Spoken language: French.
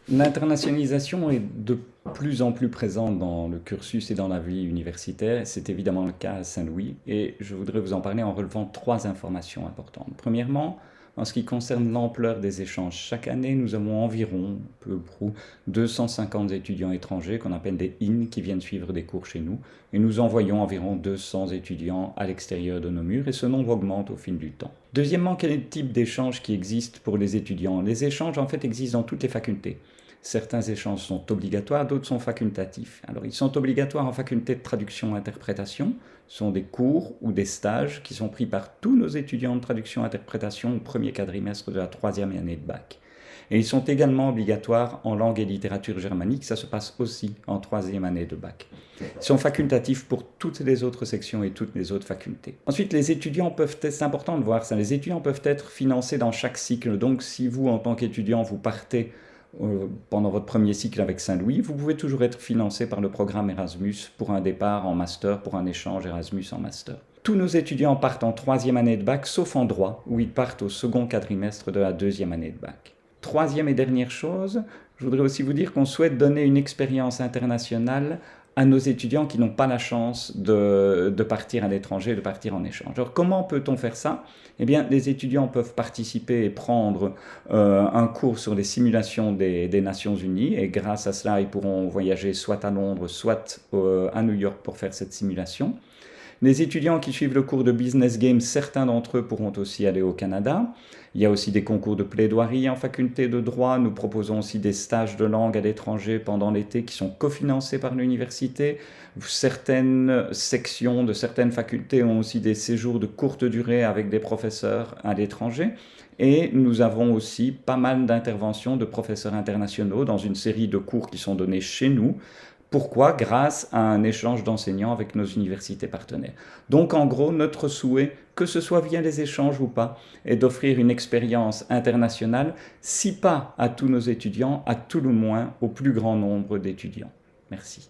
L'internationalisation est de plus en plus présente dans le cursus et dans la vie universitaire. C'est évidemment le cas à Saint-Louis et je voudrais vous en parler en relevant trois informations importantes. Premièrement, en ce qui concerne l'ampleur des échanges, chaque année nous avons environ, peu ou prou, 250 étudiants étrangers qu'on appelle des IN qui viennent suivre des cours chez nous et nous envoyons environ 200 étudiants à l'extérieur de nos murs et ce nombre augmente au fil du temps. Deuxièmement, quel est le type d'échange qui existe pour les étudiants? Les échanges en fait existent dans toutes les facultés. Certains échanges sont obligatoires, d'autres sont facultatifs. Alors, ils sont obligatoires en faculté de traduction-interprétation. Ce sont des cours ou des stages qui sont pris par tous nos étudiants de traduction-interprétation au premier quadrimestre de la troisième année de bac. Et ils sont également obligatoires en langue et littérature germanique, ça se passe aussi en troisième année de bac. Ils sont facultatifs pour toutes les autres sections et toutes les autres facultés. Ensuite, les étudiants peuvent être, c'est important de voir ça, les étudiants peuvent être financés dans chaque cycle. Donc, si vous, en tant qu'étudiant, vous partez pendant votre premier cycle avec Saint-Louis, vous pouvez toujours être financé par le programme Erasmus pour un départ en master, pour un échange Erasmus en master. Tous nos étudiants partent en troisième année de bac, sauf en droit, où ils partent au second quadrimestre de la deuxième année de bac. Troisième et dernière chose, je voudrais aussi vous dire qu'on souhaite donner une expérience internationale à nos étudiants qui n'ont pas la chance de partir à l'étranger, de partir en échange. Alors comment peut-on faire ça? Eh bien, les étudiants peuvent participer et prendre un cours sur les simulations des Nations Unies et grâce à cela, ils pourront voyager soit à Londres, soit à New York pour faire cette simulation. Les étudiants qui suivent le cours de Business Games, certains d'entre eux pourront aussi aller au Canada. Il y a aussi des concours de plaidoirie en faculté de droit. Nous proposons aussi des stages de langue à l'étranger pendant l'été qui sont cofinancés par l'université. Certaines sections de certaines facultés ont aussi des séjours de courte durée avec des professeurs à l'étranger. Et nous avons aussi pas mal d'interventions de professeurs internationaux dans une série de cours qui sont donnés chez nous. Pourquoi? Grâce à un échange d'enseignants avec nos universités partenaires. Donc en gros, notre souhait, que ce soit via les échanges ou pas, est d'offrir une expérience internationale, si pas à tous nos étudiants, à tout le moins au plus grand nombre d'étudiants. Merci.